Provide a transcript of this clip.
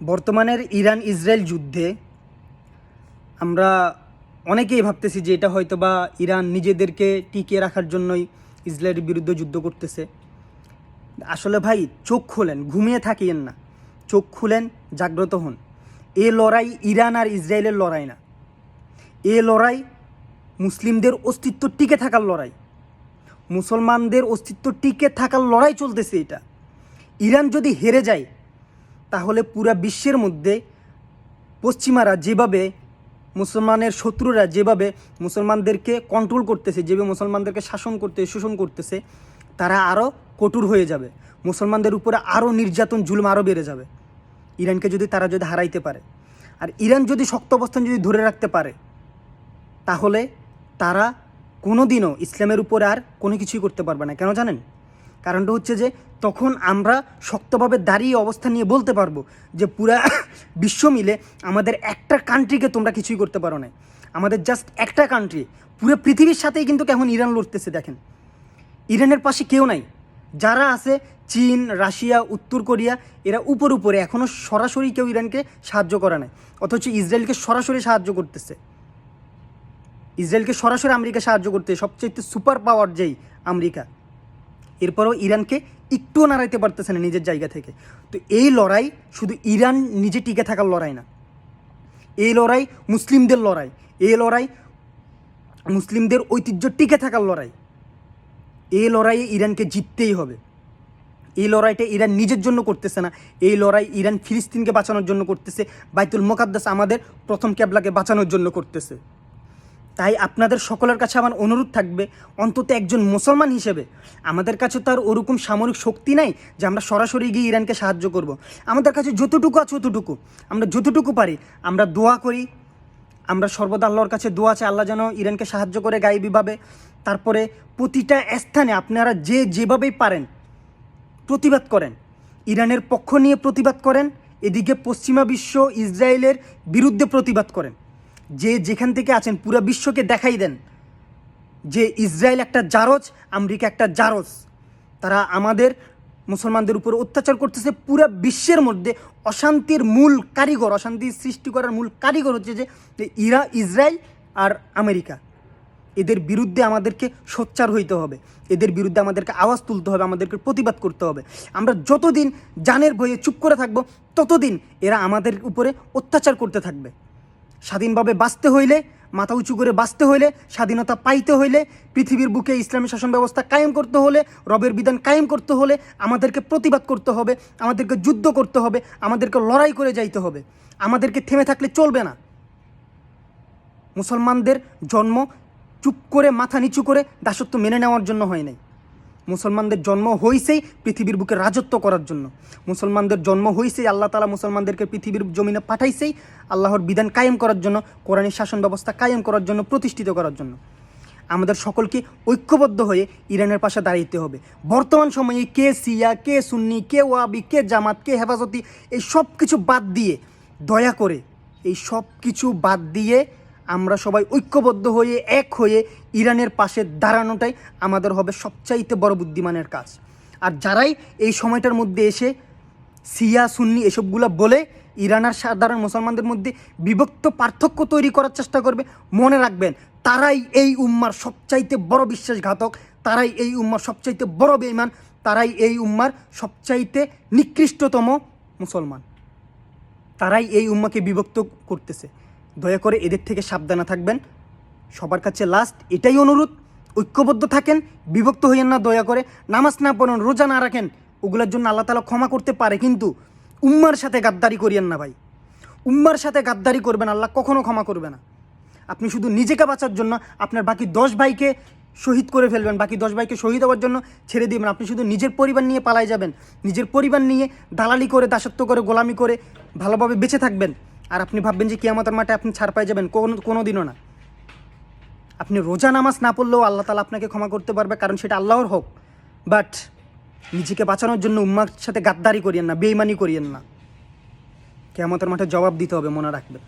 বর্তমানের Iran Israel যুদ্ধে আমরা অনেকেই ভাবতেছি যে এটা হয়তো বা ইরান নিজেদেরকে টিকিয়ে রাখার জন্যই ইসরায়েলের বিরুদ্ধে যুদ্ধ করতেছে। আসলে ভাই, চোখ খুলেন, ঘুমিয়ে থাকিয়েন না, চোখ খুলেন, জাগ্রত হন। এ লড়াই ইরান আর ইসরায়েলের লড়াই না, এ লড়াই মুসলিমদের অস্তিত্ব টিকে থাকার লড়াই, মুসলমানদের অস্তিত্ব টিকে থাকার লড়াই চলতেছে। এটা ইরান যদি হেরে যায় তাহলে পুরা বিশ্বের মধ্যে পশ্চিমারা যেভাবে মুসলমানের শত্রুরা যেভাবে মুসলমানদেরকে কন্ট্রোল করতেছে, যেভাবে মুসলমানদেরকে শোষণ করতেছে, তারা আরও কঠোর হয়ে যাবে। মুসলমানদের উপরে আরও নির্যাতন জুলুম আরও বেড়ে যাবে ইরানকে তারা যদি হারাইতে পারে। আর ইরান যদি শক্ত অবস্থান যদি ধরে রাখতে পারে তাহলে তারা কোনো দিনও ইসলামের উপরে আর কোনো কিছুই করতে পারবে না। কেন জানেন? কারণটা হচ্ছে যে তখন আমরা শক্তভাবে দাঁড়িয়ে অবস্থান নিয়ে বলতে পারবো যে পুরা বিশ্ব মিলে আমাদের একটা কান্ট্রিকে তোমরা কিছুই করতে পারো না। আমাদের জাস্ট একটা কান্ট্রি, পুরো পৃথিবীর সাথেই কিন্তু এখন ইরান লড়তেছে। দেখেন, ইরানের পাশে কেউ নাই। যারা আছে চীন, রাশিয়া, উত্তর কোরিয়া, এরা উপরে এখনও সরাসরি কেউ ইরানকে সাহায্য করে না। অথচ ইসরায়েলকে সরাসরি সাহায্য করতেছে, ইসরায়েলকে সরাসরি আমেরিকা সাহায্য করতেছে, সবচেয়ে সুপার পাওয়ার যেই আমেরিকা। এরপরও ইরানকে একটুও নাড়াইতে পারতেছে না নিজের জায়গা থেকে। তো এই লড়াই শুধু ইরান নিজে টিকে থাকার লড়াই না, এই লড়াই মুসলিমদের লড়াই, এই লড়াই মুসলিমদের ঐতিহ্য টিকে থাকার লড়াই। এই লড়াইয়ে ইরানকে জিততেই হবে। এই লড়াইটা ইরান নিজের জন্য করতেছে না, এই লড়াই ইরান ফিলিস্তিনকে বাঁচানোর জন্য করতেছে, বাইতুল মোকাদ্দাস আমাদের প্রথম ক্যাবলাকে বাঁচানোর জন্য করতেছে। তাই আপনাদের সকলের কাছে আমার অনুরোধ থাকবে, অন্তত একজন মুসলমান হিসেবে আমাদের কাছে তো আর ওরকম সামরিক শক্তি নাই যে আমরা সরাসরি গিয়ে ইরানকে সাহায্য করব। আমাদের কাছে যতটুকু আছে ততটুকু আমরা যতটুকু পারি আমরা দোয়া করি, আমরা সর্বদা আল্লাহর কাছে দোয়া চাই আল্লাহ যেন ইরানকে সাহায্য করে গায়েবীভাবে। তারপরে প্রতিটা স্থানে আপনারা যেভাবেই পারেন প্রতিবাদ করেন, ইরানের পক্ষ নিয়ে প্রতিবাদ করেন, এদিকে পশ্চিমা বিশ্ব ইসরায়েলের বিরুদ্ধে প্রতিবাদ করেন। যেখান থেকে আছেন পুরো বিশ্বকে দেখাই দেন যে ইসরায়েল একটা জারজ, আমেরিকা একটা জারজ। তারা আমাদের মুসলমানদের উপর অত্যাচার করতেছে। পুরো বিশ্বের মধ্যে অশান্তির মূল কারিগর, অশান্তি সৃষ্টি করার মূল কারিগর হচ্ছে যে ইসরায়েল আর আমেরিকা। এদের বিরুদ্ধে আমাদেরকে সোচ্চার হইতে হবে, এদের বিরুদ্ধে আমাদেরকে আওয়াজ তুলতে হবে, আমাদেরকে প্রতিবাদ করতে হবে। আমরা যতদিন জানের ভয়ে চুপ করে থাকবো ততদিন এরা আমাদের উপরে অত্যাচার করতে থাকবে। স্বাধীনভাবে বাঁচতে হইলে, মাথা উঁচু করে বাঁচতে হইলে, স্বাধীনতা পাইতে হইলে, পৃথিবীর বুকে ইসলামী শাসন ব্যবস্থা কায়েম করতে হলে, রবের বিধান কায়েম করতে হলে আমাদেরকে প্রতিবাদ করতে হবে, আমাদেরকে যুদ্ধ করতে হবে, আমাদেরকে লড়াই করে যাইতে হবে। আমাদেরকে থেমে থাকলে চলবে না। মুসলমানদের জন্ম চুপ করে মাথা নিচু করে দাসত্ব মেনে নেওয়ার জন্য হয় নাই। মুসলমানদের জন্ম হয়েছেই পৃথিবীর বুকে রাজত্ব করার জন্য। মুসলমানদের জন্ম হয়েছেই আল্লাহ তাআলা মুসলমানদেরকে পৃথিবীর জমিনে পাঠাইছেই আল্লাহর বিধান কায়েম করার জন্য, কোরআনের শাসন ব্যবস্থা কায়েম করার জন্য, প্রতিষ্ঠিত করার জন্য। আমাদের সকলকে ঐক্যবদ্ধ হয়ে ইরানের পাশে দাঁড়াইতে হবে। বর্তমান সময়ে কে শিয়া, কে সুন্নি, কে ওয়াহাবি, কে জামাত, কে হেফাজতি, এই সব কিছু বাদ দিয়ে, দয়া করে এই সব কিছু বাদ দিয়ে আমরা সবাই ঐক্যবদ্ধ হয়ে এক হয়ে ইরানের পাশে দাঁড়ানোটাই আমাদের হবে সবচাইতে বড় বুদ্ধিমানের কাজ। আর যারাই এই সময়টার মধ্যে এসে শিয়া সুন্নি এসবগুলো বলে ইরান আর সাধারণ মুসলমানদের মধ্যে বিভক্ত পার্থক্য তৈরি করার চেষ্টা করবে, মনে রাখবেন তারাই এই উম্মার সবচাইতে বড় বিশ্বাসঘাতক, তারাই এই উম্মার সবচাইতে বড় বেঈমান, তারাই এই উম্মার সবচাইতে নিকৃষ্টতম মুসলমান, তারাই এই উম্মাকে বিভক্ত করতেছে। দয়া করে এদের থেকে সাবধানে থাকবেন। সবার কাছে লাস্ট এটাই অনুরোধ, ঐক্যবদ্ধ থাকেন, বিভক্ত হইয়েন না। দয়া করে নামাজ না পড়েন, রোজা না রাখেন, ওগুলোর জন্য আল্লাহ তাআলা ক্ষমা করতে পারে, কিন্তু উম্মার সাথে গাদ্দারি করিয়েন না ভাই। উম্মার সাথে গাদ্দারি করবেন, আল্লাহ কখনো ক্ষমা করবে না। আপনি শুধু নিজেকে বাঁচার জন্য আপনার বাকি 10 ভাইকে শহীদ করে ফেলবেন, বাকি 10 ভাইকে শহীদ হওয়ার জন্য ছেড়ে দিবেন। আপনি শুধু নিজের পরিবার নিয়ে পালাই যাবেন, নিজের পরিবার নিয়ে দালালি করে, দাসত্ব করে, গোলামি করে ভালোভাবে বেঁচে থাকবেন। আর আপনি ভাববেন যে কিয়ামতের মাঠে আপনি ছাড় পাই যাবেন, কোনো দিনও না। আপনি রোজা নামাজ না পড়লেও আল্লাহ তাআলা আপনাকে ক্ষমা করতে পারবে, কারণ সেটা আল্লাহর হক। বাট নিজেকে বাঁচানোর জন্য উম্মার সাথে গাদ্দারি করিয়েন না, বেঈমানি করিয়েন না। কিয়ামতের মাঠে জবাব দিতে হবে, মনে রাখবেন।